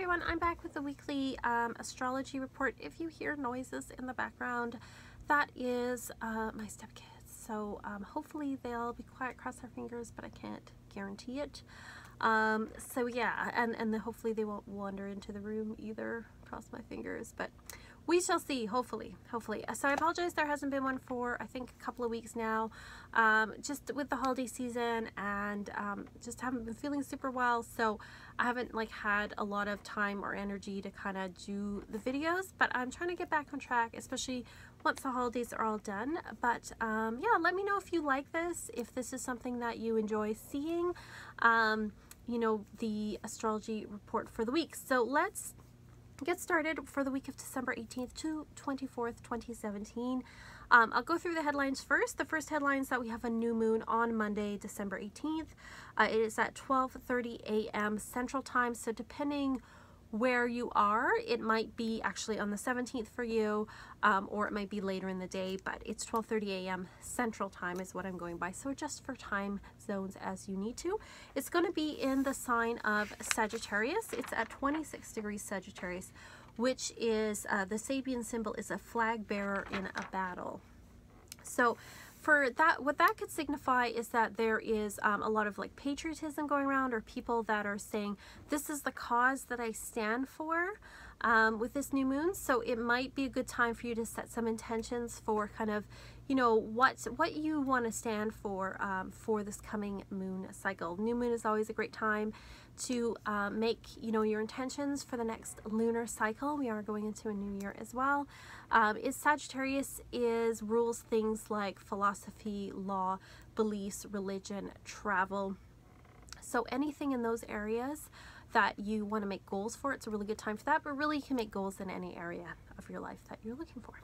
everyone, I'm back with the weekly astrology report. If you hear noises in the background, that is my stepkids. So hopefully they'll be quiet, cross our fingers, but I can't guarantee it. So yeah, and hopefully they won't wander into the room either, cross my fingers, but we shall see, hopefully. So I apologize, there hasn't been one for, I think, a couple of weeks now, just with the holiday season, and just haven't been feeling super well, so I haven't had a lot of time or energy to kind of do the videos, but I'm trying to get back on track, especially once the holidays are all done. But yeah, let me know if you like this, if this is something that you enjoy seeing, you know, the astrology report for the week. So let's get started for the week of December 18th to 24th, 2017. I'll go through the headlines first. The first headline is that we have a new moon on Monday, December 18th. It is at 12:30 a.m. Central Time, so depending where you are, it might be actually on the 17th for you, or it might be later in the day, but it's 12:30 a.m. Central Time is what I'm going by, so adjust for time zones as you need to. It's going to be in the sign of Sagittarius. It's at 26 degrees Sagittarius, which is the Sabian symbol is a flag bearer in a battle. So for that, what that could signify is that there is a lot of patriotism going around, or people that are saying, this is the cause that I stand for with this new moon. So it might be a good time for you to set some intentions for kind of, you know, what you want to stand for this coming moon cycle. New moon is always a great time to make, you know, your intentions for the next lunar cycle. We are going into a new year as well. Sagittarius rules things like philosophy, law, beliefs, religion, travel. So anything in those areas that you want to make goals for, it's a really good time for that, but really you can make goals in any area of your life that you're looking for.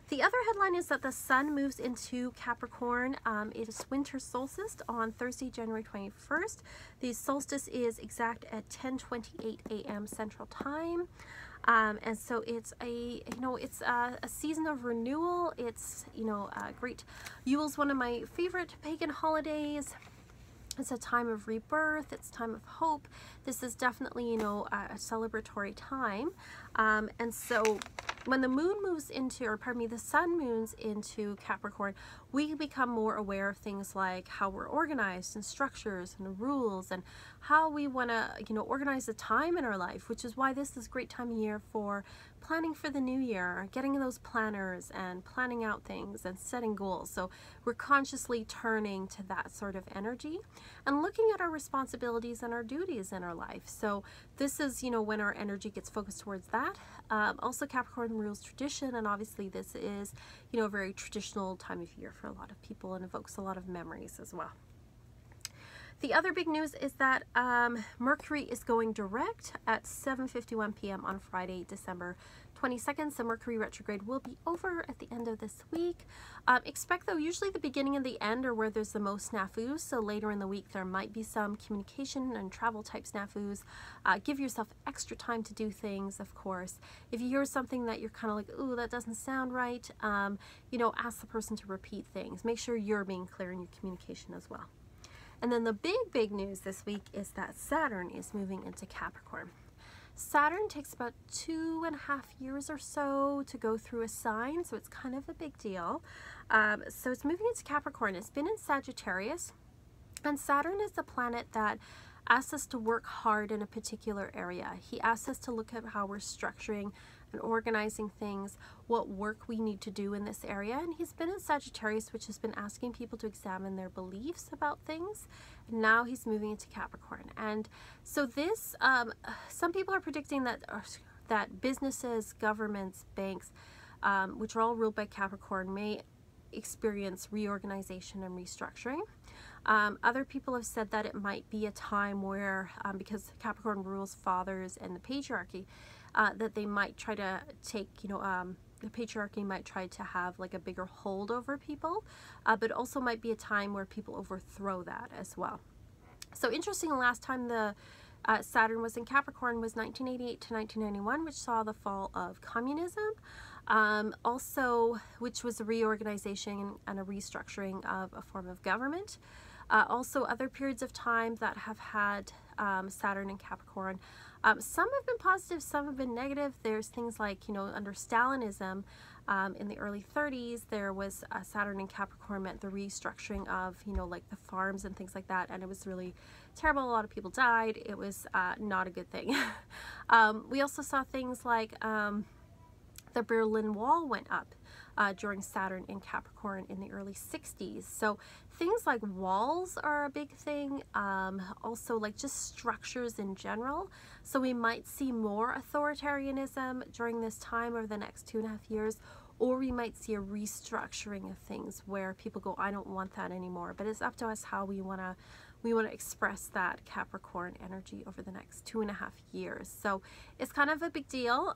The other headline is that the sun moves into Capricorn. It is winter solstice on Thursday, January 21st. The solstice is exact at 10:28 a.m. Central Time. And so it's a season of renewal. It's, you know, great. Yule's one of my favorite pagan holidays. It's a time of rebirth. It's a time of hope. This is definitely, you know, a celebratory time. And so when the moon moves into, or pardon me, the sun moves into Capricorn, we become more aware of things like how we're organized and structures and rules and how we want to, you know, organize the time in our life, which is why this is a great time of year for planning for the new year, getting those planners and planning out things and setting goals. So we're consciously turning to that sort of energy and looking at our responsibilities and our duties in our life. So this is, you know, when our energy gets focused towards that. Also Capricorn rules tradition, and obviously this is, you know, a very traditional time of year for a lot of people and evokes a lot of memories as well. The other big news is that Mercury is going direct at 7:51 p.m. on Friday, December 22nd. So Mercury retrograde will be over at the end of this week. Expect, though, usually the beginning and the end are where there's the most snafus. So later in the week there might be some communication and travel type snafus. Give yourself extra time to do things, of course. If you hear something that you're kind of like, ooh, that doesn't sound right, you know, ask the person to repeat things. Make sure you're being clear in your communication as well. And then the big news this week is that Saturn is moving into Capricorn. Saturn takes about 2.5 years or so to go through a sign, so it's kind of a big deal. So it's moving into Capricorn. It's been in Sagittarius, and Saturn is the planet that asks us to work hard in a particular area. He asks us to look at how we're structuring and organizing things, what work we need to do in this area. And he's been in Sagittarius, which has been asking people to examine their beliefs about things. And now he's moving into Capricorn. And so this, some people are predicting that businesses, governments, banks, which are all ruled by Capricorn, may experience reorganization and restructuring. Other people have said that it might be a time where, because Capricorn rules fathers and the patriarchy, that they might try to take, you know, the patriarchy might try to have a bigger hold over people, but also might be a time where people overthrow that as well. So interesting, the last time the Saturn was in Capricorn was 1988 to 1991, which saw the fall of communism, also, which was a reorganization and a restructuring of a form of government. Also, other periods of time that have had Saturn and Capricorn Some have been positive, some have been negative. There's things like, you know, under Stalinism, in the early 30s, there was Saturn in Capricorn meant the restructuring of, you know, like the farms and things like that, and it was really terrible. A lot of people died. It was not a good thing. We also saw things like the Berlin Wall went up during Saturn in Capricorn in the early 60s. So things like walls are a big thing. Also like just structures in general. So we might see more authoritarianism during this time over the next 2.5 years, or we might see a restructuring of things where people go, I don't want that anymore. But it's up to us how we want to express that Capricorn energy over the next 2.5 years. So it's kind of a big deal.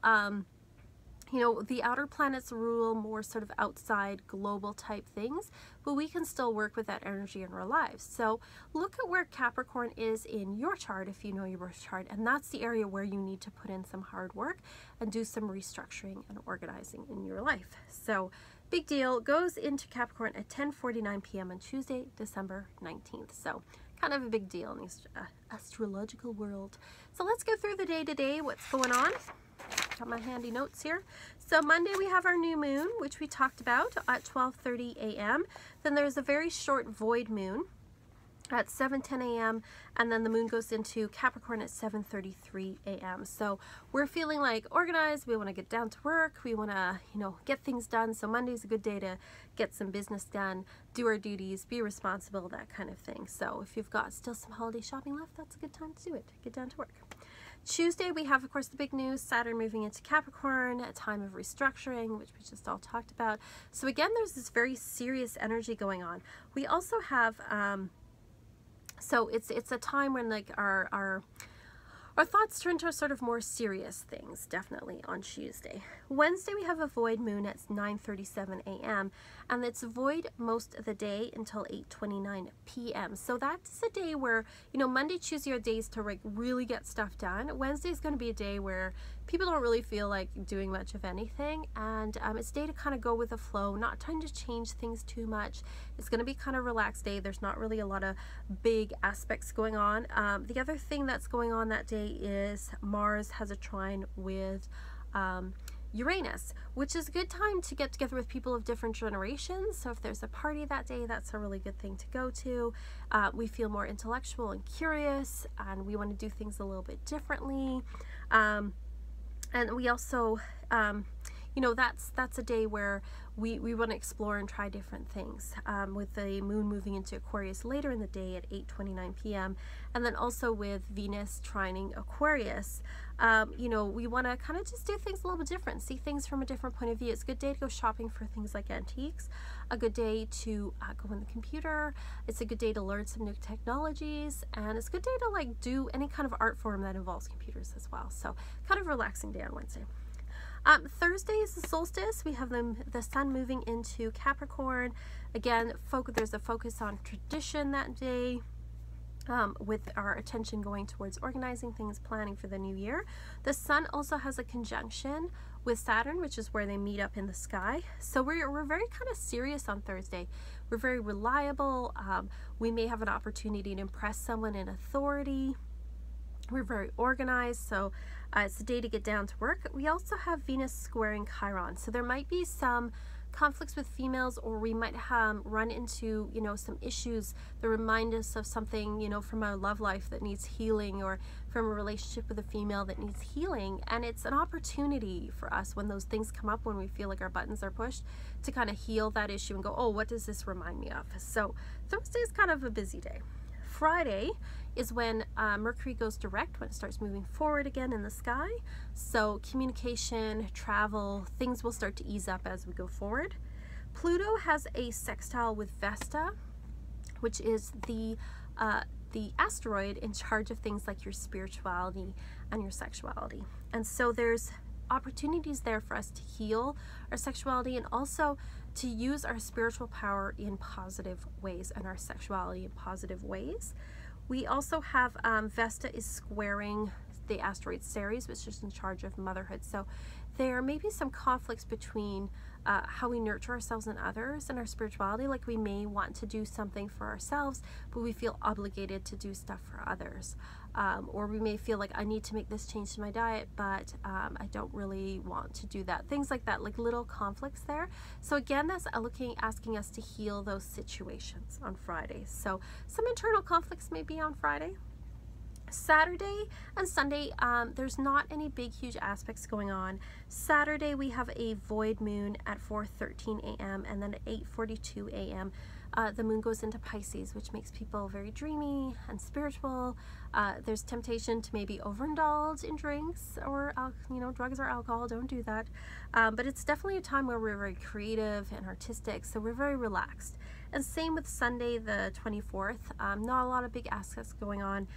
You know, the outer planets rule more sort of outside global type things, but we can still work with that energy in our lives. So look at where Capricorn is in your chart if you know your birth chart, and that's the area where you need to put in some hard work and do some restructuring and organizing in your life. So big deal, goes into Capricorn at 10:49 p.m. on Tuesday, December 19th. So kind of a big deal in the astrological world. So let's go through the day today, what's going on. Got my handy notes here. So Monday we have our new moon, which we talked about at 12:30 a.m. Then there's a very short void moon at 7:10 a.m. and then the moon goes into Capricorn at 7:33 a.m. So we're feeling like organized. We want to get down to work. We want to, you know, get things done. So Monday's a good day to get some business done, do our duties, be responsible, that kind of thing. So if you've got still some holiday shopping left, that's a good time to do it. Get down to work. Tuesday, we have, of course, the big news, Saturn moving into Capricorn, a time of restructuring, which we just all talked about. So again, there's this very serious energy going on. We also have, so it's a time when like our thoughts turn to sort of more serious things, definitely on Tuesday. Wednesday, we have a void moon at 9:37 a.m. and it's void most of the day until 8:29 p.m. So that's a day where, you know, Monday, Tuesday are days to like really get stuff done. Wednesday is going to be a day where people don't really feel like doing much of anything, and it's a day to kind of go with the flow, not trying to change things too much. It's going to be kind of relaxed day. There's not really a lot of big aspects going on. The other thing that's going on that day is Mars has a trine with Uranus, which is a good time to get together with people of different generations. So if there's a party that day, that's a really good thing to go to. We feel more intellectual and curious, and we want to do things a little bit differently. And we also, you know, that's a day where we want to explore and try different things, with the moon moving into Aquarius later in the day at 8:29 p.m. and then also with Venus trining Aquarius. You know, we want to kind of just do things a little bit different, see things from a different point of view. It's a good day to go shopping for things like antiques, a good day to go on the computer. It's a good day to learn some new technologies, and it's a good day to like do any kind of art form that involves computers as well. So kind of relaxing day on Wednesday. Thursday is the solstice. We have the sun moving into Capricorn. Again, there's a focus on tradition that day, with our attention going towards organizing things, planning for the new year. The sun also has a conjunction with Saturn, which is where they meet up in the sky. So we're very kind of serious on Thursday. We're very reliable. We may have an opportunity to impress someone in authority. We're very organized, so it's a day to get down to work. We also have Venus squaring Chiron, so there might be some conflicts with females, or we might run into, you know, some issues that remind us of something, you know, from our love life that needs healing, or from a relationship with a female that needs healing. And it's an opportunity for us when those things come up, when we feel like our buttons are pushed, to kind of heal that issue and go, oh, what does this remind me of? So Thursday is kind of a busy day. Friday is when Mercury goes direct, when it starts moving forward again in the sky. So communication, travel, things will start to ease up as we go forward. Pluto has a sextile with Vesta, which is the asteroid in charge of things like your spirituality and your sexuality. And so there's opportunities there for us to heal our sexuality and also to use our spiritual power in positive ways and our sexuality in positive ways. We also have Vesta is squaring the asteroid Ceres, which is in charge of motherhood. So there may be some conflicts between how we nurture ourselves and others and our spirituality. Like we may want to do something for ourselves, but we feel obligated to do stuff for others. Or we may feel like I need to make this change to my diet, but I don't really want to do that. Things like that, like little conflicts there. So again, that's asking us to heal those situations on Friday. So some internal conflicts may be on Friday. Saturday and Sunday, there's not any big huge aspects going on. Saturday we have a void moon at 4:13 a.m. and then at 8:42 a.m. The moon goes into Pisces, which makes people very dreamy and spiritual. There's temptation to maybe overindulge in drinks or drugs or alcohol. Don't do that. But it's definitely a time where we're very creative and artistic, so we're very relaxed. And same with Sunday the 24th. Not a lot of big aspects going on.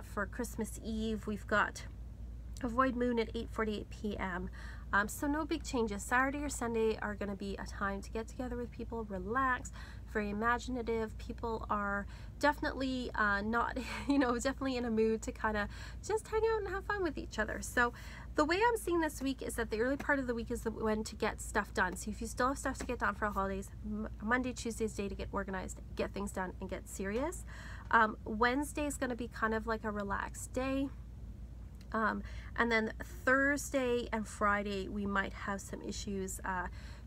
For Christmas Eve, we've got a void moon at 8:48 p.m. So no big changes. Saturday or Sunday are going to be a time to get together with people, relax, very imaginative. People are definitely not, definitely in a mood to kind of just hang out and have fun with each other. So the way I'm seeing this week is that the early part of the week is when to get stuff done. So if you still have stuff to get done for holidays, Monday, Tuesday's day to get organized, get things done, and get serious. Wednesday is going to be kind of like a relaxed day. And then Thursday and Friday we might have some issues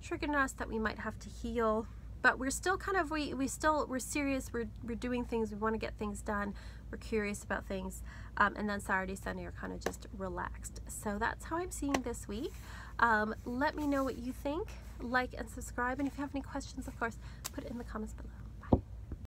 triggering us that we might have to heal, but we're still kind of we're serious, we're doing things, we want to get things done, we're curious about things, and then Saturday, Sunday are kind of just relaxed. So that's how I'm seeing this week. Let me know what you think, like and subscribe, and if you have any questions, of course, put it in the comments below.